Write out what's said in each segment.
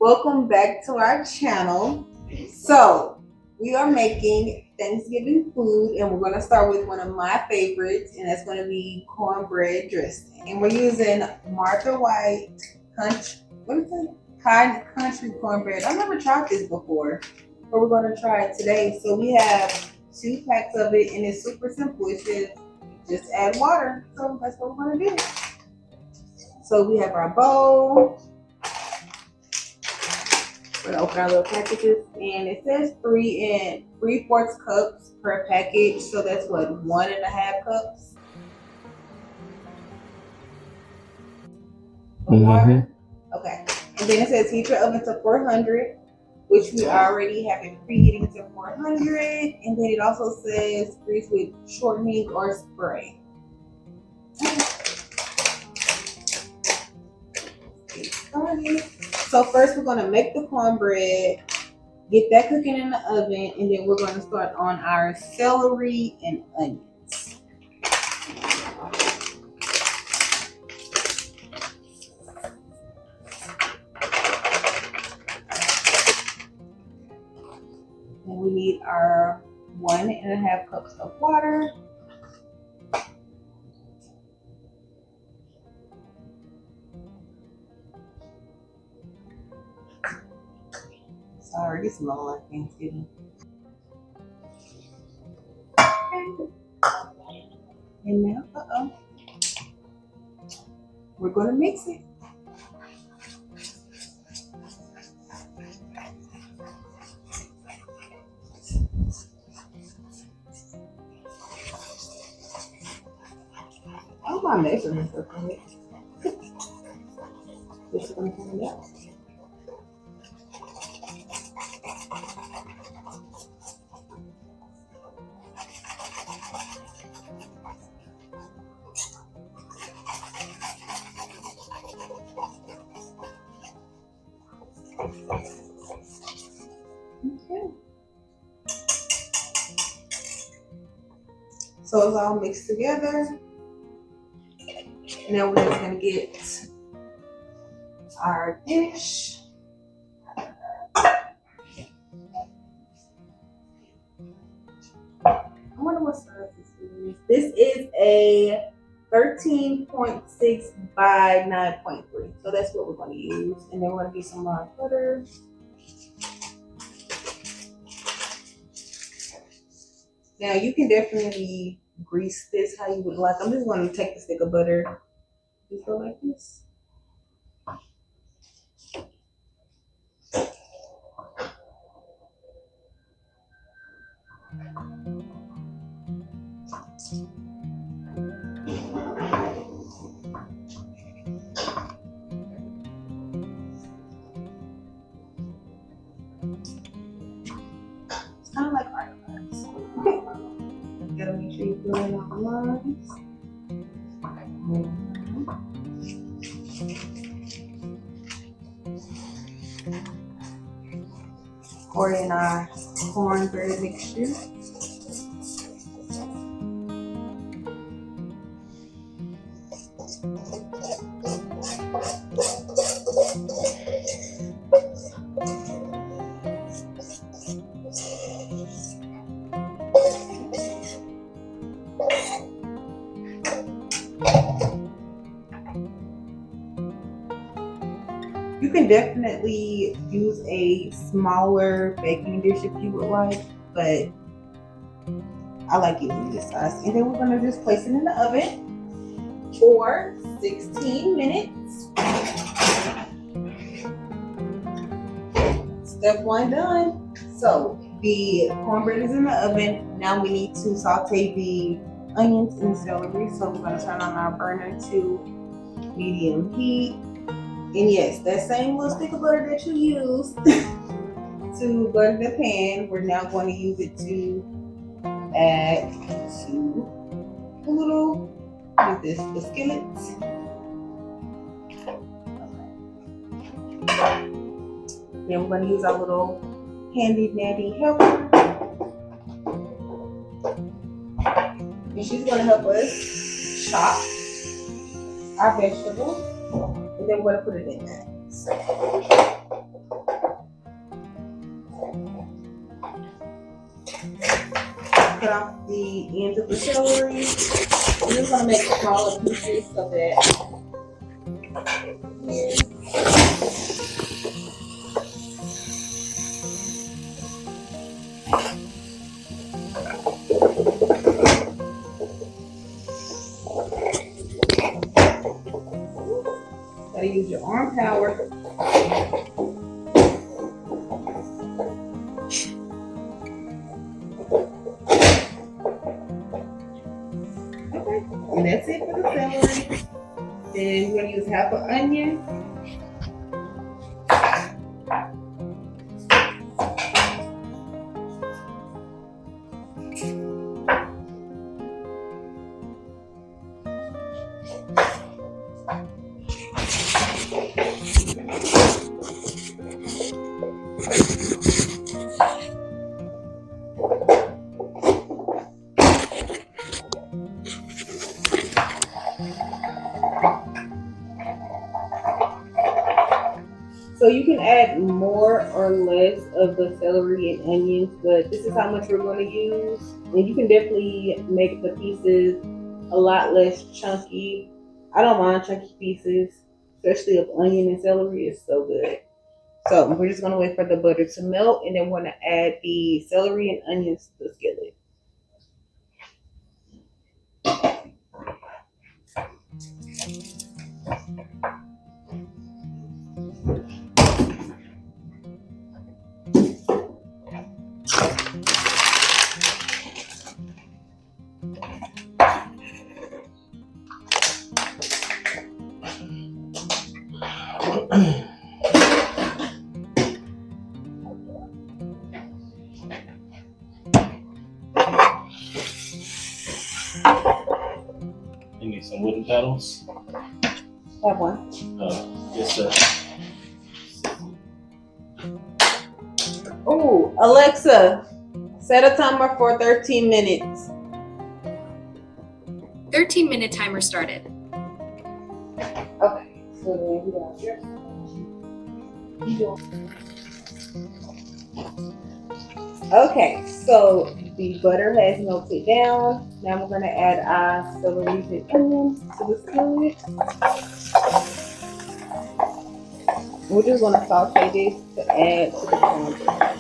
Welcome back to our channel. So we are making Thanksgiving food, and we're going to start with one of my favorites, and that's going to be cornbread dressing. And we're using Martha White country cornbread. I've never tried this before, but we're going to try it today. So we have 2 packs of it, and it's super simple. It says just add water. So that's what we're going to do. So we have our bowl. We're gonna open our little packages, and it says 3 3/4 cups per package. So that's what, 1.5 cups of water. Okay, and then it says heat your oven to 400, which we already have it preheating to 400. And then it also says grease with shortening or spray. So first we're going to make the cornbread, get that cooking in the oven, and then we're going to start on our celery and onions. And we need our 1.5 cups of water. Sorry, this smells like Thanksgiving. And now, we're going to mix it. Oh, my measurements are correct. This is going to find out. Okay. So it's all mixed together. Now we're just going to get our dish. I wonder what size this is. This is a 13.6 by 9.3. So that's what we're going to use. And then we're going to get some more butter. Now you can definitely grease this how you would like. I'm just going to take a stick of butter. Just go like this. It's kind of like art cards. Gotta make sure you fill in all the lines. Pour in our cornbread mixture. You can definitely use a smaller baking dish if you would like, but I like using this size. And then we're going to just place it in the oven for 16 minutes. Step 1 done. So the cornbread is in the oven. Now we need to saute the onions and celery. So we're going to turn on our burner to medium heat. And yes, that same little stick of butter that you used to butter the pan, we're now going to use it to add to a little, what is this, the skillet. Okay. Then we're going to use our little handy dandy helper. And she's going to help us chop our vegetables. And then we're going to put it in there. So, cut off the ends of the celery. We're just gonna make smaller pieces so that here. Gotta use your arm power. Okay, and that's it for the celery. Then we're gonna use half an onion. So you can add more or less of the celery and onions, but this is how much we're going to use. And you can definitely make the pieces a lot less chunky. I don't mind chunky pieces, especially of onion and celery. It's so good. So we're just going to wait for the butter to melt, and then we're going to add the celery and onions to the skillet. You need some wooden paddles? Have one. Yes, sir. Oh, Alexa, set a timer for 13 minutes. 13-minute timer started. Okay, so then we got here. Okay, so the butter has melted down. Now we're going to add our celery and onions to the skillet. We're just going to saute this to add to the cornbread.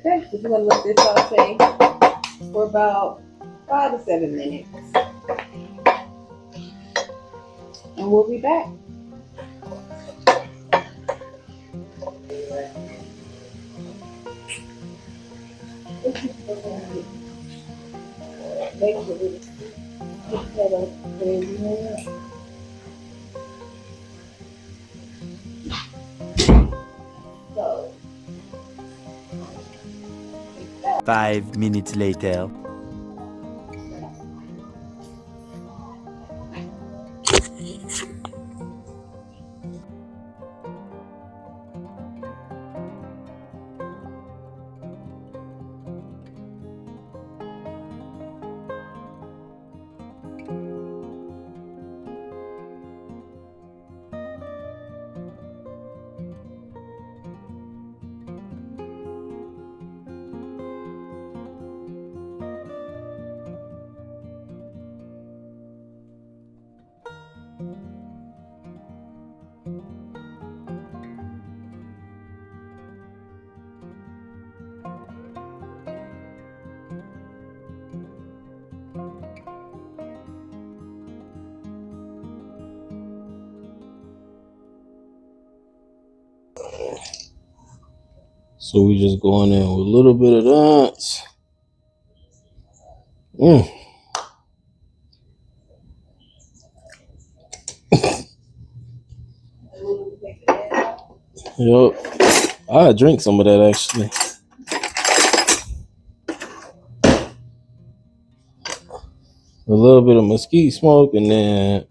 Okay, so we're going to let this saute for about 5 to 7 minutes. And we'll be back. So, 5 minutes later. So we just going in with a little bit of that. Yep. I drink some of that actually. A little bit of mesquite smoke and then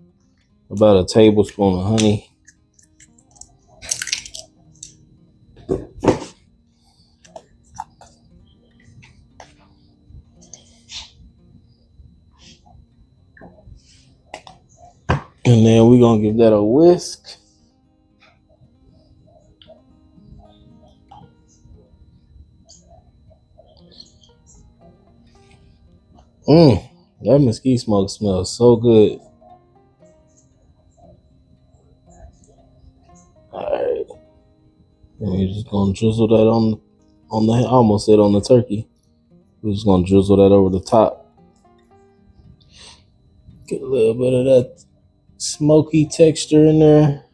about a tablespoon of honey. And then we're going to give that a whisk. That mesquite smoke smells so good. Alright. And we're just going to drizzle that on the, I almost said on the turkey. We're just going to drizzle that over the top. Get a little bit of that smoky texture in there.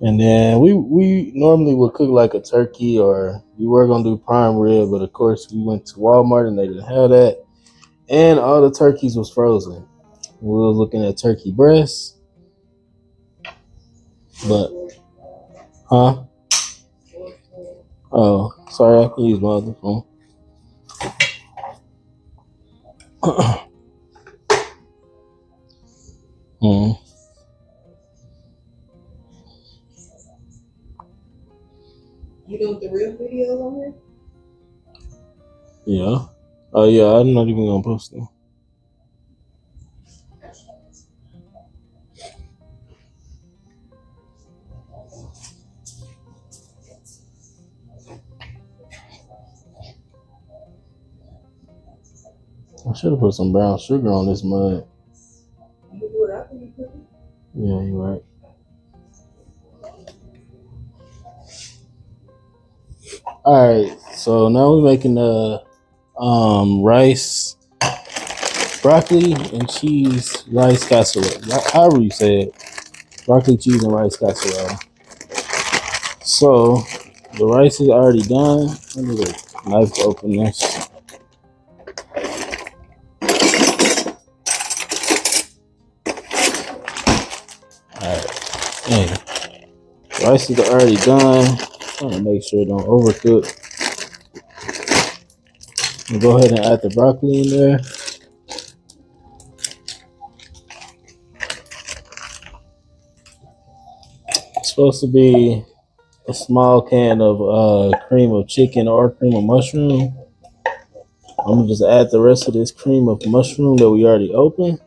And then we normally would cook like a turkey, or we were gonna do prime rib, but of course we went to Walmart and they didn't have that, and all the turkeys was frozen. We were looking at turkey breasts, but oh, sorry, I can use my other phone. You doing the real videos on here? Yeah. Oh yeah, I'm not even gonna post them. I should have put some brown sugar on this mud. You can do it after you cook it. Yeah, you're right. All right, so now we're making the rice, broccoli and cheese rice casserole. However you say it, broccoli, cheese, and rice casserole. So the rice is already done. I need a knife to open this. All right, and rice is already done. I'm trying to make sure it don't overcook. We'll go ahead and add the broccoli in there. It's supposed to be a small can of cream of chicken or cream of mushroom. I'm gonna just add the rest of this cream of mushroom that we already opened.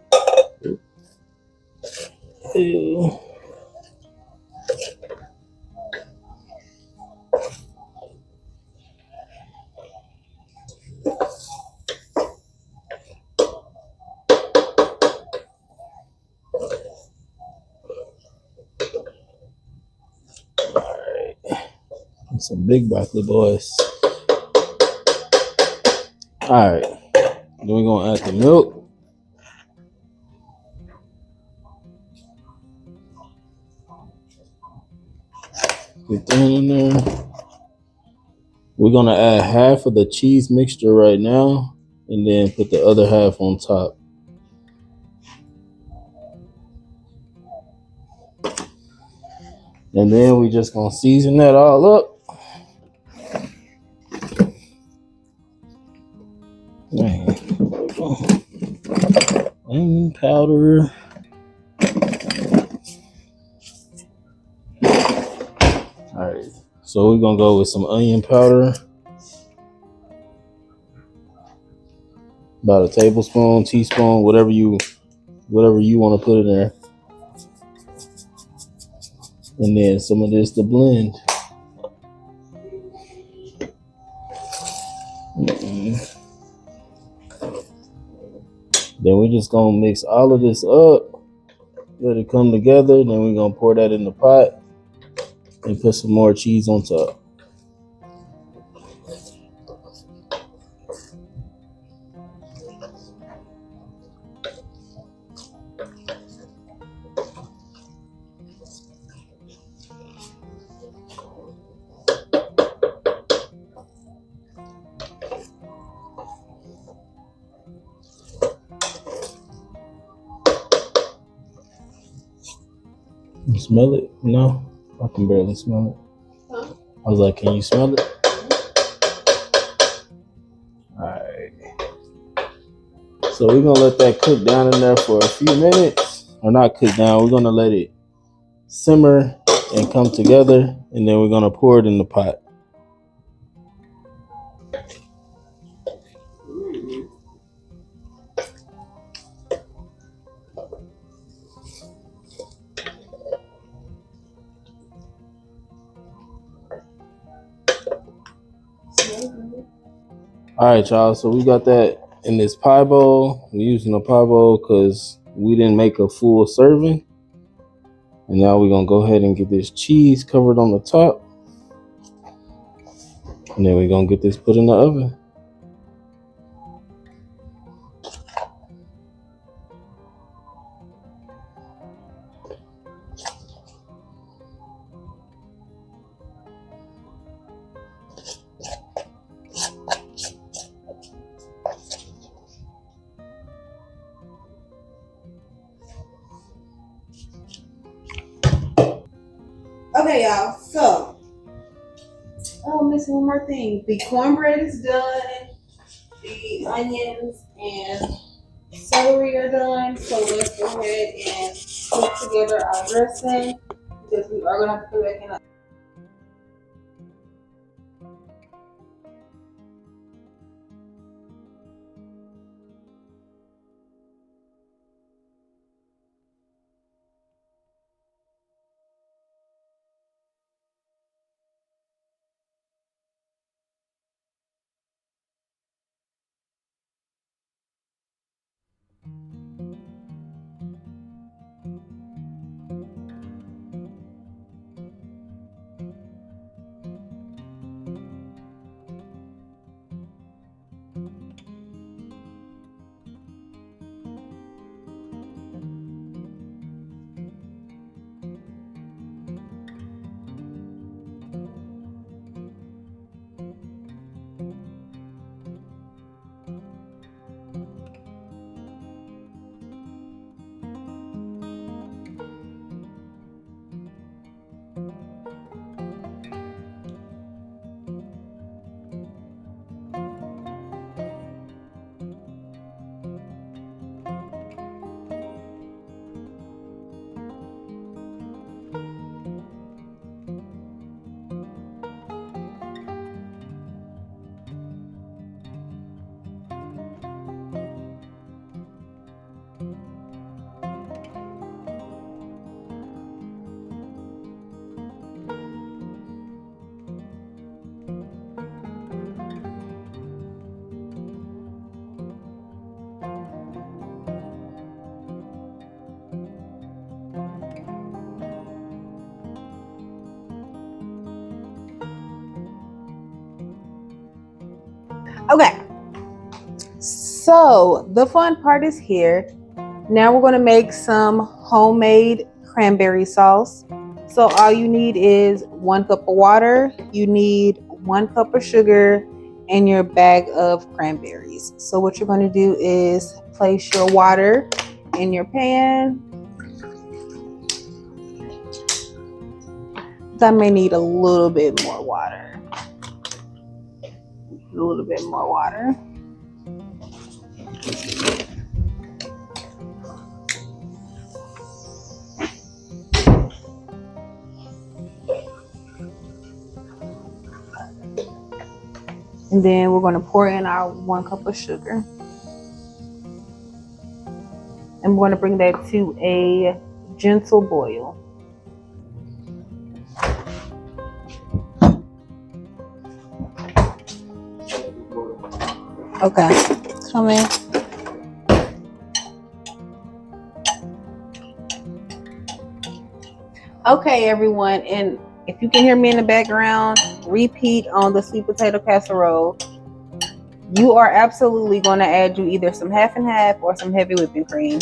Some big broccoli, boys. All right, then we're gonna add the milk. Get that in there. We're gonna add half of the cheese mixture right now, and then put the other half on top. And then we just gonna season that all up. Onion powder. All right, so we're gonna go with some onion powder, about a tablespoon, teaspoon, whatever you want to put in there, and then some of this to blend. Then we're just gonna mix all of this up, let it come together. Then we're gonna pour that in the pot and put some more cheese on top. you smell it? No, I can barely smell it. Huh? I was like, can you smell it? All right. So we're gonna let that cook down in there for a few minutes, or not cook down. We're gonna let it simmer and come together, and then we're gonna pour it in the pot. All right, y'all. So we got that in this pie bowl. We're using a pie bowl because we didn't make a full serving. And now we're gonna go ahead and get this cheese covered on the top. And then we're gonna get this put in the oven. Okay, y'all. So, I'm missing one more thing. The cornbread is done. The onions and celery are done. So let's go ahead and put together our dressing because we are gonna have to put it back in. Okay, so the fun part is here. Now we're going to make some homemade cranberry sauce. So all you need is 1 cup of water, you need 1 cup of sugar, and your bag of cranberries. So what you're going to do is place your water in your pan. I may need a little bit more water. A little bit more water. And then we're going to pour in our 1 cup of sugar. And we're going to bring that to a gentle boil. Okay, come in. Okay, everyone, and if you can hear me in the background, repeat on the sweet potato casserole. You are absolutely going to add you either some half and half or some heavy whipping cream.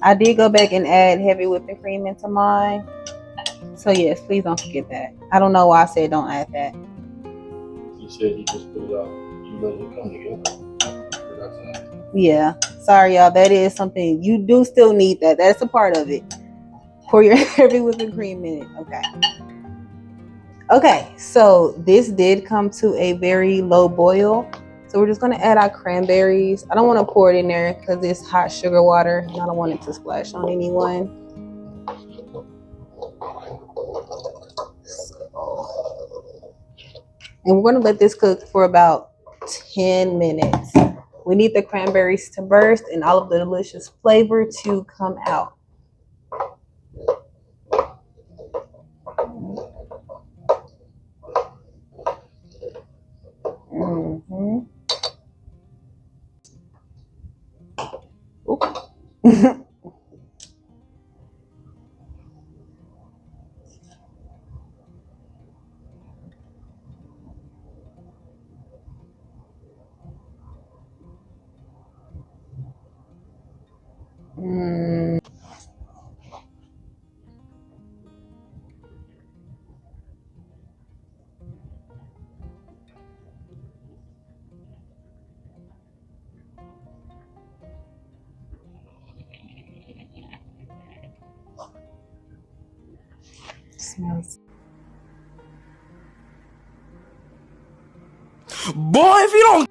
I did go back and add heavy whipping cream into mine. So yes, please don't forget that. I don't know why I said don't add that. You said you just put it out. You let it come together. Yeah. Sorry, y'all. That is something you do still need that. That's a part of it. Pour your heavy whipping cream in it. Okay. Okay, so this did come to a very low boil. So we're just gonna add our cranberries. I don't want to pour it in there because it's hot sugar water and I don't want it to splash on anyone. And we're gonna let this cook for about 10 minutes. We need the cranberries to burst and all of the delicious flavor to come out. Mm-hmm. Mm. Smells. Boy, if you don't.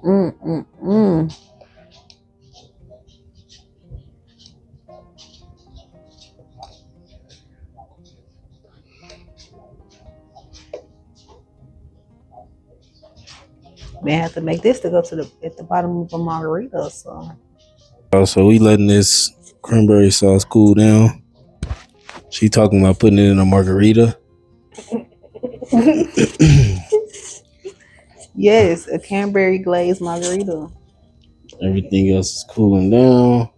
Mm-mm-mm. May have to make this to go to the at the bottom of a margarita. So So we letting this cranberry sauce cool down. She talking about putting it in a margarita. yes, a cranberry glazed margarita. Everything else is cooling down.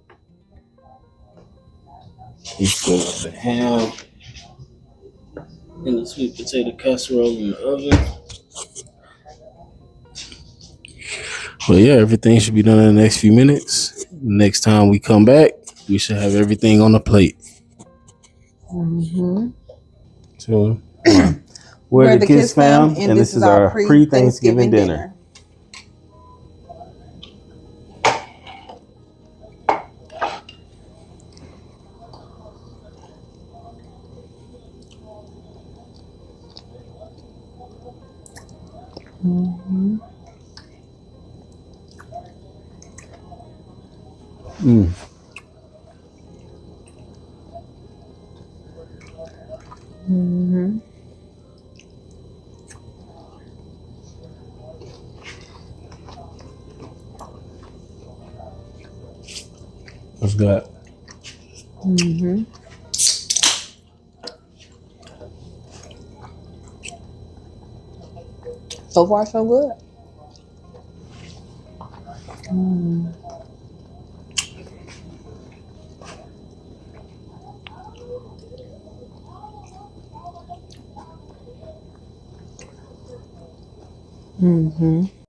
He's putting the ham and the sweet potato casserole in the oven. But yeah, everything should be done in the next few minutes. Next time we come back, we should have everything on the plate. Mm-hmm. So, we're the Kiss Fam, and this is our pre-Thanksgiving dinner. Mm-hmm. Mm. Mm-hmm. What's good? Mm-hmm. So far, so good. Mm. Mm-hmm.